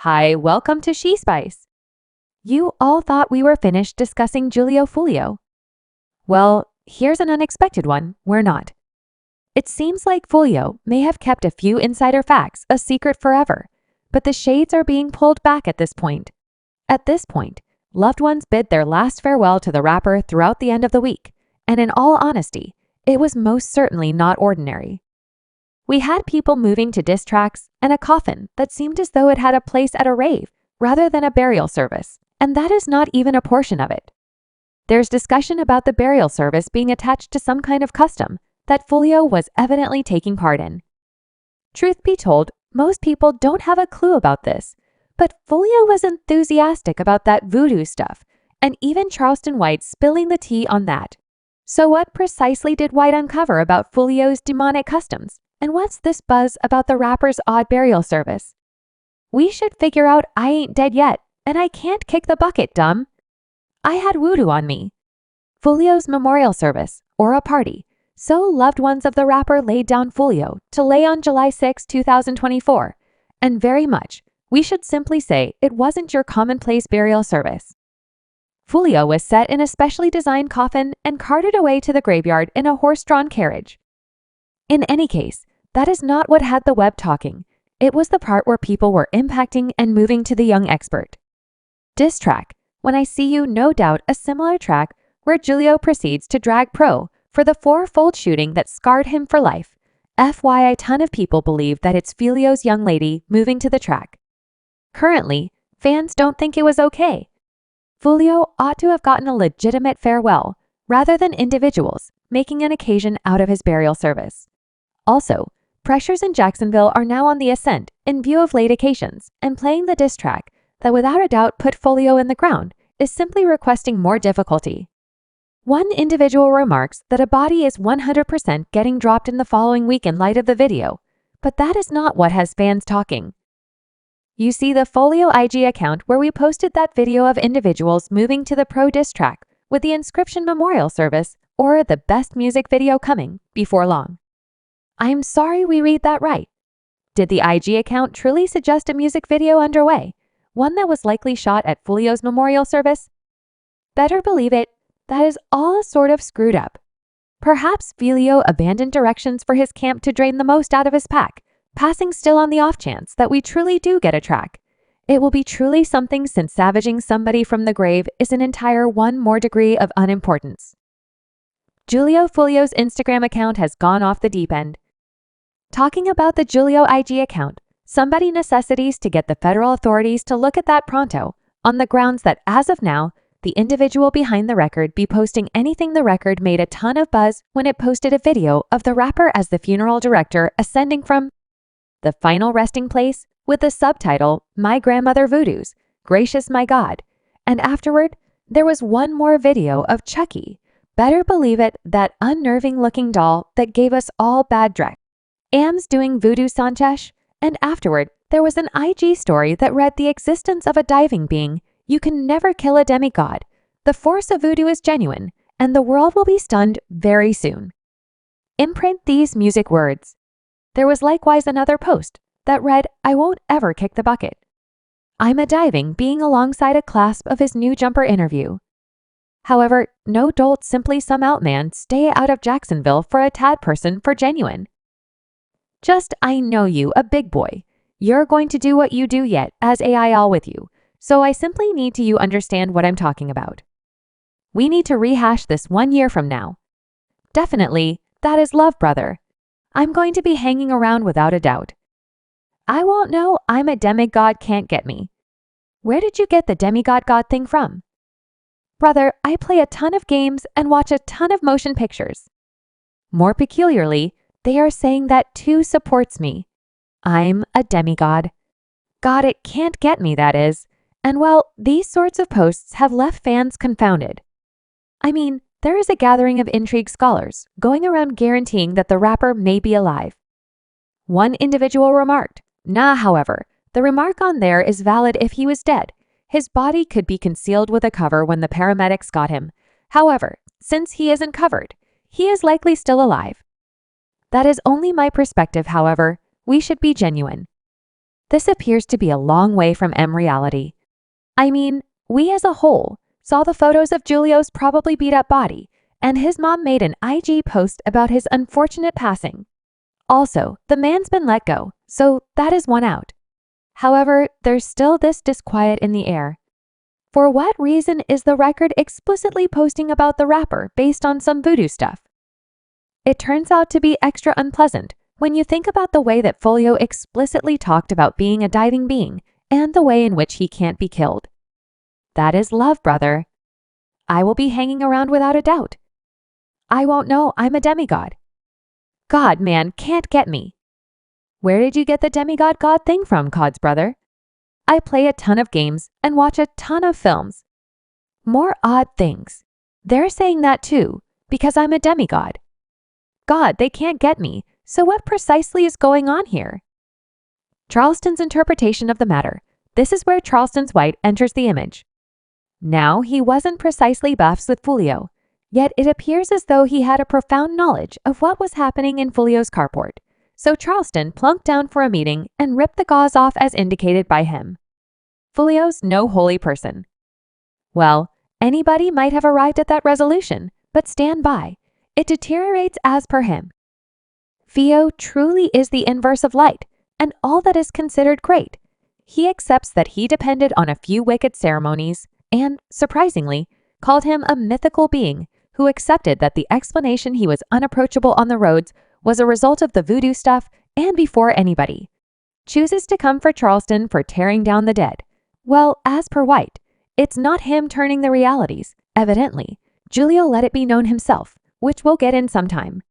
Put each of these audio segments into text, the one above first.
Hi, welcome to She Spice. You all thought we were finished discussing Giulio Foolio. Well, here's an unexpected one. We're not. It seems like Foolio may have kept a few insider facts a secret forever, but the shades are being pulled back at this point. At this point, loved ones bid their last farewell to the rapper throughout the end of the week, and in all honesty, it was most certainly not ordinary. We had people moving to diss tracks and a coffin that seemed as though it had a place at a rave rather than a burial service, and that is not even a portion of it. There's discussion about the burial service being attached to some kind of custom that Foolio was evidently taking part in. Truth be told, most people don't have a clue about this, but Foolio was enthusiastic about that voodoo stuff, and even Charleston White spilling the tea on that. So what precisely did White uncover about Foolio's demonic customs? And what's this buzz about the rapper's odd burial service? We should figure out I ain't dead yet, and I can't kick the bucket, dumb. I had voodoo on me. Foolio's memorial service, or a party. So loved ones of the rapper laid down Foolio to lay on July 6, 2024. And very much, we should simply say it wasn't your commonplace burial service. Foolio was set in a specially designed coffin and carted away to the graveyard in a horse-drawn carriage. In any case, that is not what had the web talking. It was the part where people were impacting and moving to the young expert. Diss track, When I See You, no doubt a similar track where Giulio proceeds to drag Pro for the fourfold shooting that scarred him for life. FYI, a ton of people believe that it's Foolio's young lady moving to the track. Currently, fans don't think it was okay. Foolio ought to have gotten a legitimate farewell, rather than individuals making an occasion out of his burial service. Also, pressures in Jacksonville are now on the ascent in view of late occasions, and playing the diss track that without a doubt put Foolio in the ground is simply requesting more difficulty. One individual remarks that a body is 100% getting dropped in the following week in light of the video, but that is not what has fans talking. You see the Foolio IG account where we posted that video of individuals moving to the Pro diss track with the inscription memorial service or the best music video coming before long. I'm sorry we read that right. Did the IG account truly suggest a music video underway, one that was likely shot at Foolio's memorial service? Better believe it, that is all sort of screwed up. Perhaps Foolio abandoned directions for his camp to drain the most out of his pack, passing still on the off chance that we truly do get a track. It will be truly something since savaging somebody from the grave is an entire one more degree of unimportance. Giulio Foolio's Instagram account has gone off the deep end. Talking about the Giulio IG account, somebody necessitates to get the federal authorities to look at that pronto, on the grounds that as of now, the individual behind the record be posting anything the record made a ton of buzz when it posted a video of the rapper as the funeral director ascending from the final resting place with the subtitle, My Grandmother Voodoo's, Gracious My God, and afterward, there was one more video of Chucky, better believe it, that unnerving looking doll that gave us all bad dread. Ams doing voodoo Sanchez, and afterward, there was an IG story that read the existence of a diving being. You can never kill a demigod. The force of voodoo is genuine, and the world will be stunned very soon. Imprint these music words. There was likewise another post that read, I won't ever kick the bucket. I'm a diving being alongside a clasp of his new jumper interview. However, no dolt simply some out man stay out of Jacksonville for a tad person for genuine. Just I know you, a big boy. You're going to do what you do yet as AI all with you. So I simply need to you understand what I'm talking about. We need to rehash this 1 year from now. Definitely, that is love, brother. I'm going to be hanging around without a doubt. I won't know I'm a demigod can't get me. Where did you get the demigod god thing from? Brother, I play a ton of games and watch a ton of motion pictures. More peculiarly, they are saying that too supports me. I'm a demigod. God, it can't get me, that is. And well, these sorts of posts have left fans confounded. I mean, there is a gathering of intrigue scholars going around guaranteeing that the rapper may be alive. One individual remarked, Nah, however, the remark on there is valid if he was dead. His body could be concealed with a cover when the paramedics got him. However, since he isn't covered, he is likely still alive. That is only my perspective, however. We should be genuine. this appears to be a long way from reality. I mean, we as a whole saw the photos of Julio's probably beat-up body, and his mom made an IG post about his unfortunate passing. Also, the man's been let go, so that is one out. However, there's still this disquiet in the air. For what reason is the record explicitly posting about the rapper based on some voodoo stuff? It turns out to be extra unpleasant when you think about the way that Foolio explicitly talked about being a diving being and the way in which he can't be killed. That is love, brother. I will be hanging around without a doubt. I won't know I'm a demigod. God, man, can't get me. Where did you get the demigod god thing from, Cod's brother? I play a ton of games and watch a ton of films. More odd things. They're saying that too, because I'm a demigod. God, they can't get me, so what precisely is going on here? Charleston's interpretation of the matter. This is where Charleston's white enters the image. Now, he wasn't precisely buffs with Foolio, yet it appears as though he had a profound knowledge of what was happening in Foolio's carport. So Charleston plunked down for a meeting and ripped the gauze off as indicated by him. Foolio's no holy person. Well, anybody might have arrived at that resolution, but stand by. It deteriorates as per him. Theo truly is the inverse of light, and all that is considered great. He accepts that he depended on a few wicked ceremonies and, surprisingly, called him a mythical being who accepted that the explanation he was unapproachable on the roads was a result of the voodoo stuff and before anybody. Chooses to come for Charleston for tearing down the dead. Well, as per White, it's not him turning the realities, evidently. Julio let it be known himself, which we'll get in sometime.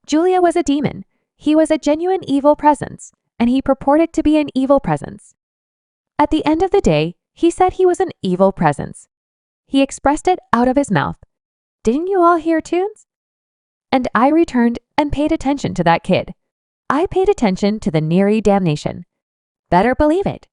Julio was a demon. He was a genuine evil presence, and he purported to be an evil presence. At the end of the day, he said he was an evil presence. He expressed it out of his mouth. Didn't you all hear tunes? And I returned and paid attention to that kid. I paid attention to the Neri damnation. Better believe it.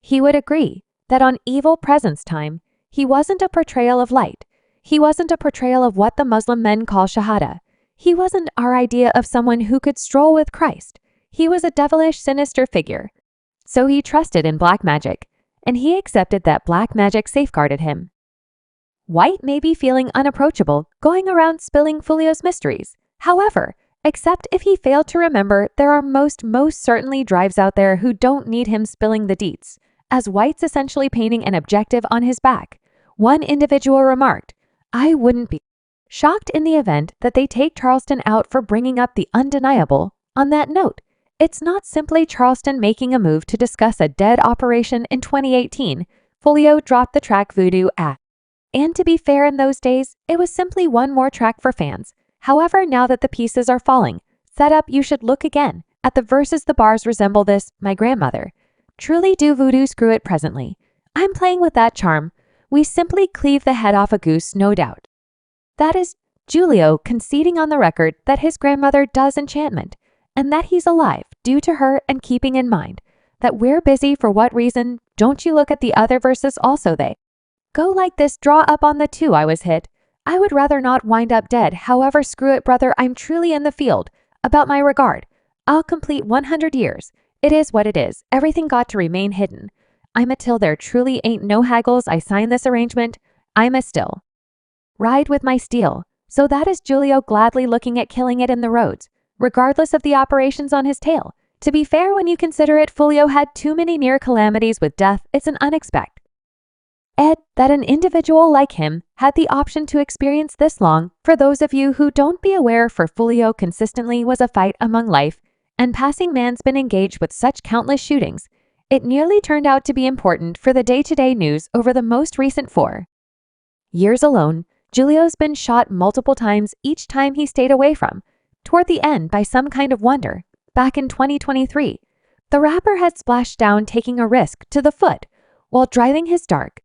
He would agree that on evil presence time, he wasn't a portrayal of light. He wasn't a portrayal of what the Muslim men call shahada. He wasn't our idea of someone who could stroll with Christ. He was a devilish, sinister figure. So he trusted in black magic, and he accepted that black magic safeguarded him. White may be feeling unapproachable, going around spilling Foolio's mysteries. However, except if he failed to remember there are most certainly drives out there who don't need him spilling the deets, as White's essentially painting an objective on his back. One individual remarked, I wouldn't be shocked in the event that they take Charleston out for bringing up the undeniable. On that note, it's not simply Charleston making a move to discuss a dead operation in 2018. Foolio dropped the track Voodoo at. And to be fair, in those days, it was simply one more track for fans. However, now that the pieces are falling, set up, you should look again at the verses. The bars resemble this, my grandmother. Truly do voodoo screw it presently. I'm playing with that charm. We simply cleave the head off a goose, no doubt. That is Julio conceding on the record that his grandmother does enchantment, and that he's alive due to her, and keeping in mind that we're busy. For what reason? Don't you look at the other verses also? They go like this, draw up on the two I was hit. I would rather not wind up dead. However, screw it, brother, I'm truly in the field. About my regard, I'll complete 100 years. It is what it is. Everything got to remain hidden. I'm a till there truly ain't no haggles. I signed this arrangement. I'm a still ride with my steel. So that is Julio gladly looking at killing it in the roads, regardless of the operations on his tail. To be fair, when you consider it, Foolio had too many near calamities with death. It's an unexpected that an individual like him had the option to experience this long. For those of you who don't be aware, for Foolio consistently was a fight among life and passing. Man's been engaged with such countless shootings. It nearly turned out to be important for the day-to-day news over the most recent 4 years alone. Julio's been shot multiple times, each time he stayed away from. Toward the end, by some kind of wonder, back in 2023, the rapper had splashed down, taking a risk to the foot while driving his dark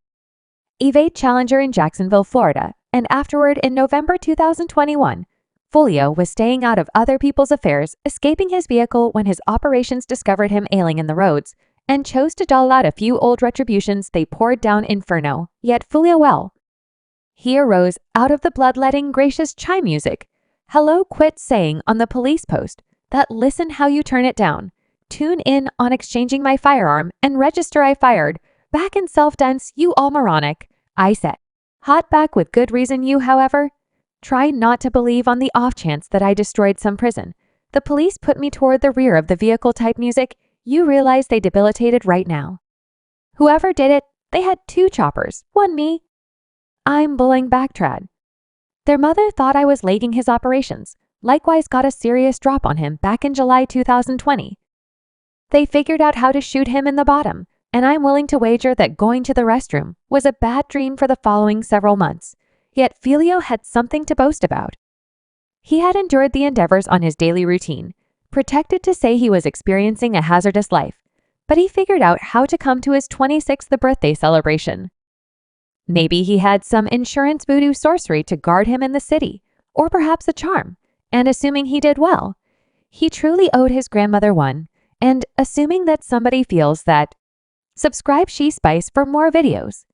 Evade Challenger in Jacksonville, Florida, and afterward in November 2021, Foolio was staying out of other people's affairs, escaping his vehicle when his operations discovered him ailing in the roads, and chose to dole out a few old retributions. They poured down inferno, yet Foolio well. He arose out of the bloodletting gracious chime music. Hello, quit saying on the police post that listen how you turn it down. tune in on exchanging my firearm and register I fired. Back in self-defense, you all moronic, I said. Hot back with good reason you, however. Try not to believe on the off chance that I destroyed some prison. The police put me toward the rear of the vehicle type music. You realize they debilitated right now. Whoever did it, they had 2 choppers, 1 me. I'm bullying backtrad. Their mother thought I was legging his operations, likewise got a serious drop on him back in July 2020. They figured out how to shoot him in the bottom, and I'm willing to wager that going to the restroom was a bad dream for the following several months. Yet Foolio had something to boast about. He had endured the endeavors on his daily routine, protected to say he was experiencing a hazardous life, but he figured out how to come to his 26th birthday celebration. Maybe he had some insurance voodoo sorcery to guard him in the city, or perhaps a charm, and assuming he did well, he truly owed his grandmother one, and assuming that somebody feels that. Subscribe She Spice for more videos.